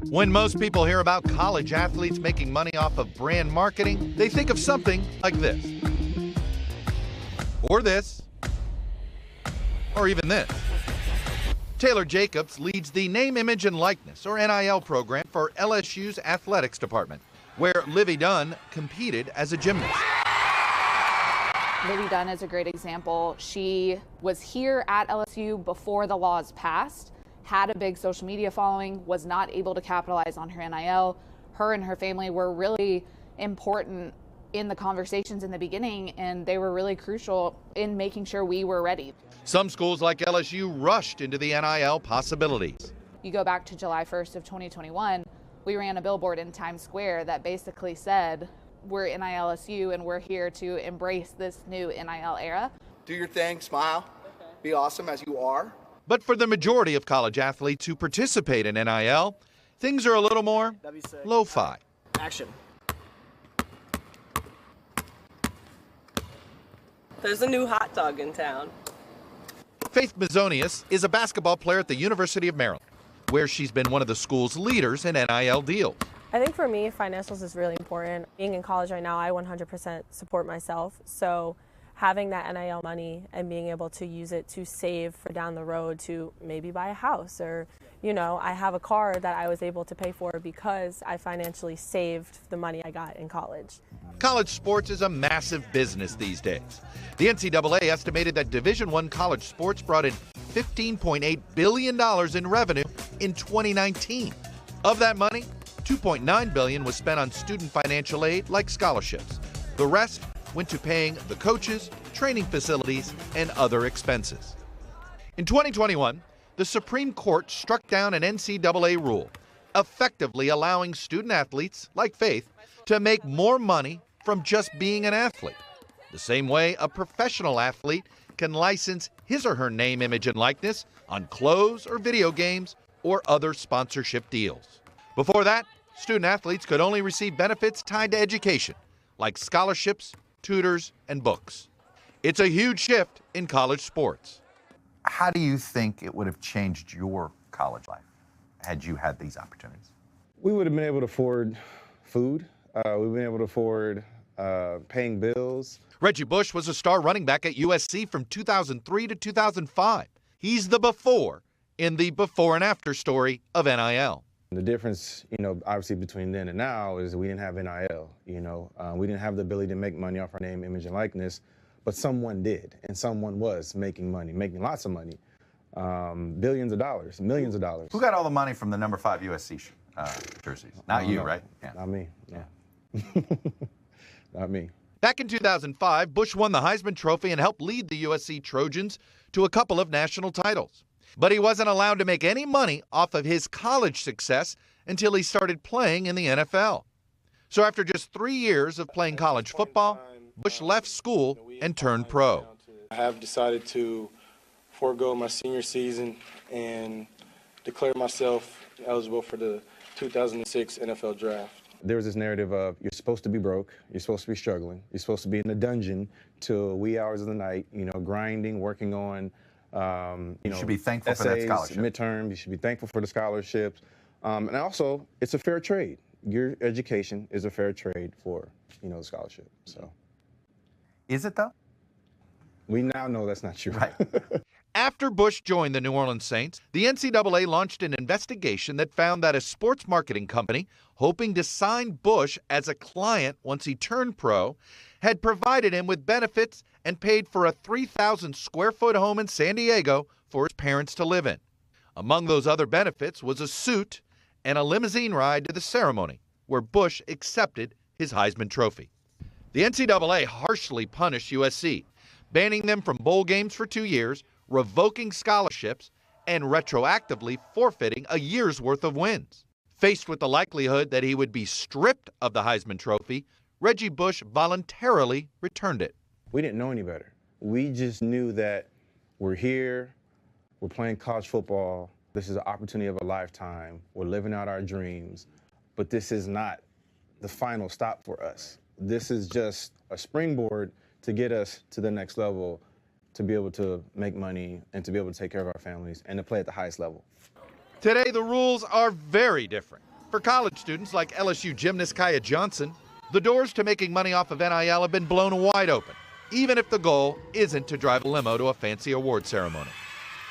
When most people hear about college athletes making money off of brand marketing, they think of something like this. Or this. Or even this. Taylor Jacobs leads the Name, Image, and Likeness, or NIL program for LSU's athletics department, where Livy Dunn competed as a gymnast. Livy Dunn is a great example. She was here at LSU before the laws passed, had a big social media following, was not able to capitalize on her NIL. Her and her family were really important in the conversations in the beginning, and they were really crucial in making sure we were ready. Some schools like LSU rushed into the NIL possibilities. You go back to July 1st of 2021, we ran a billboard in Times Square that basically said, we're NILSU and we're here to embrace this new NIL era. Do your thing, smile, be awesome as you are. But for the majority of college athletes who participate in NIL, things are a little more lo-fi. Action. There's a new hot dog in town. Faith Masonius is a basketball player at the University of Maryland, where she's been one of the school's leaders in NIL deals. I think for me, financials is really important. Being in college right now, I 100% support myself. So having that NIL money and being able to use it to save for down the road to maybe buy a house or, you know, I have a car that I was able to pay for because I financially saved the money I got in college. College sports is a massive business these days. The NCAA estimated that Division I college sports brought in $15.8 billion in revenue in 2019. Of that money, $2.9 billion was spent on student financial aid like scholarships. The rest went to paying the coaches, training facilities, and other expenses. In 2021, the Supreme Court struck down an NCAA rule, effectively allowing student athletes like Faith to make more money from just being an athlete, the same way a professional athlete can license his or her name, image, and likeness on clothes or video games or other sponsorship deals. Before that, student athletes could only receive benefits tied to education, like scholarships, tutors, and books. It's a huge shift in college sports. How do you think it would have changed your college life had you had these opportunities? We would have been able to afford food. We've been able to afford paying bills. Reggie Bush was a star running back at USC from 2003 to 2005. He's the before in the before and after story of NIL. The difference, obviously between then and now is we didn't have NIL, we didn't have the ability to make money off our name, image, and likeness, but someone did, and someone was making money, making lots of money, billions of dollars, millions of dollars. Who got all the money from the number 5 USC jerseys? Not you, no, right? Yeah. Not me, no. Yeah. Not me. Back in 2005, Bush won the Heisman Trophy and helped lead the USC Trojans to a couple of national titles. But he wasn't allowed to make any money off of his college success until he started playing in the NFL. So after just 3 years of playing college football, Bush left school and turned pro. I have decided to forego my senior season and declare myself eligible for the 2006 NFL Draft. There was this narrative of you're supposed to be broke, you're supposed to be struggling, you're supposed to be in the dungeon till wee hours of the night, grinding, working on you should be thankful essays, for that scholarship. Midterm, you should be thankful for the scholarships. And also, it's a fair trade. Your education is a fair trade for, the scholarship. So, is it though? We now know that's not true. Right. After Bush joined the New Orleans Saints, the NCAA launched an investigation that found that a sports marketing company hoping to sign Bush as a client once he turned pro had provided him with benefits and paid for a 3,000 square foot home in San Diego for his parents to live in. Among those other benefits was a suit and a limousine ride to the ceremony where Bush accepted his Heisman Trophy. The NCAA harshly punished USC, banning them from bowl games for 2 years, revoking scholarships, and retroactively forfeiting a year's worth of wins. Faced with the likelihood that he would be stripped of the Heisman Trophy, Reggie Bush voluntarily returned it. We didn't know any better. We just knew that we're here, we're playing college football, this is an opportunity of a lifetime, we're living out our dreams, but this is not the final stop for us. This is just a springboard to get us to the next level, to be able to make money and to be able to take care of our families and to play at the highest level. Today, the rules are very different. For college students like LSU gymnast Kiya Johnson, the doors to making money off of NIL have been blown wide open, even if the goal isn't to drive a limo to a fancy award ceremony.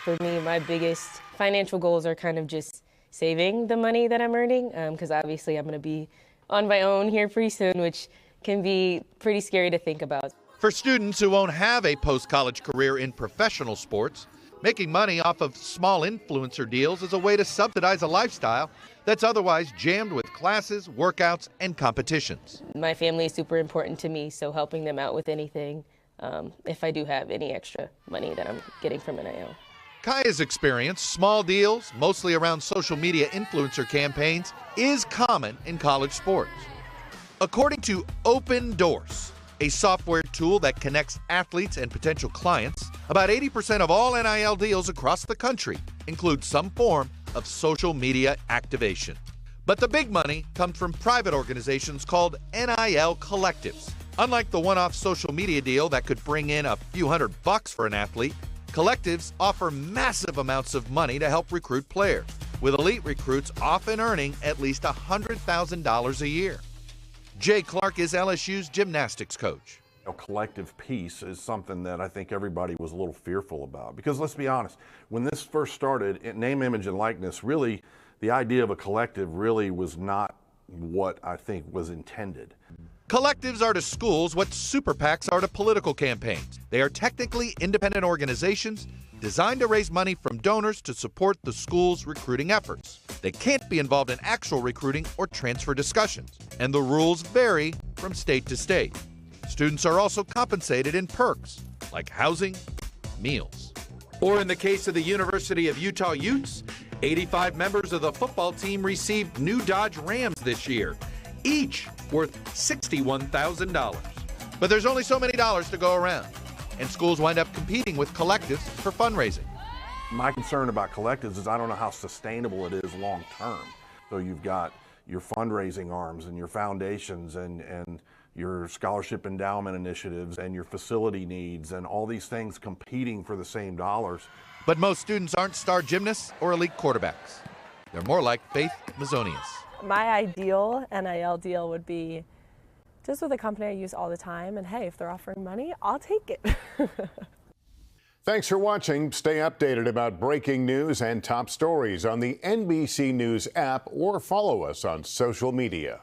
For me, my biggest financial goals are kind of just saving the money that I'm earning, because obviously I'm going to be on my own here pretty soon, which can be pretty scary to think about. For students who won't have a post-college career in professional sports, making money off of small influencer deals is a way to subsidize a lifestyle that's otherwise jammed with classes, workouts, and competitions. My family is super important to me, so helping them out with anything, if I do have any extra money that I'm getting from NIL. Kiya's experience, small deals, mostly around social media influencer campaigns, is common in college sports. According to Open Doors, a software tool that connects athletes and potential clients, about 80% of all NIL deals across the country include some form of social media activation. But the big money comes from private organizations called NIL collectives. Unlike the one-off social media deal that could bring in a few $100 for an athlete, collectives offer massive amounts of money to help recruit players, with elite recruits often earning at least $100,000 a year. Jay Clark is LSU's gymnastics coach. A collective piece is something that I think everybody was a little fearful about, because let's be honest, when this first started, name, image, and likeness, really, the idea of a collective really was not what I think was intended. Collectives are to schools what super PACs are to political campaigns. They are technically independent organizations designed to raise money from donors to support the school's recruiting efforts. They can't be involved in actual recruiting or transfer discussions, and the rules vary from state to state. Students are also compensated in perks, like housing, meals. Or in the case of the University of Utah Utes, 85 members of the football team received new Dodge Rams this year, each worth $61,000. But there's only so many dollars to go around, and schools wind up competing with collectives for fundraising. My concern about collectives is I don't know how sustainable it is long term. So you've got your fundraising arms and your foundations and your scholarship endowment initiatives and your facility needs and all these things competing for the same dollars. But most students aren't star gymnasts or elite quarterbacks. They're more like Faith Masonius. My ideal NIL deal would be just with a company I use all the time, and hey, if they're offering money, I'll take it. Thanks for watching. Stay updated about breaking news and top stories on the NBC News app or follow us on social media.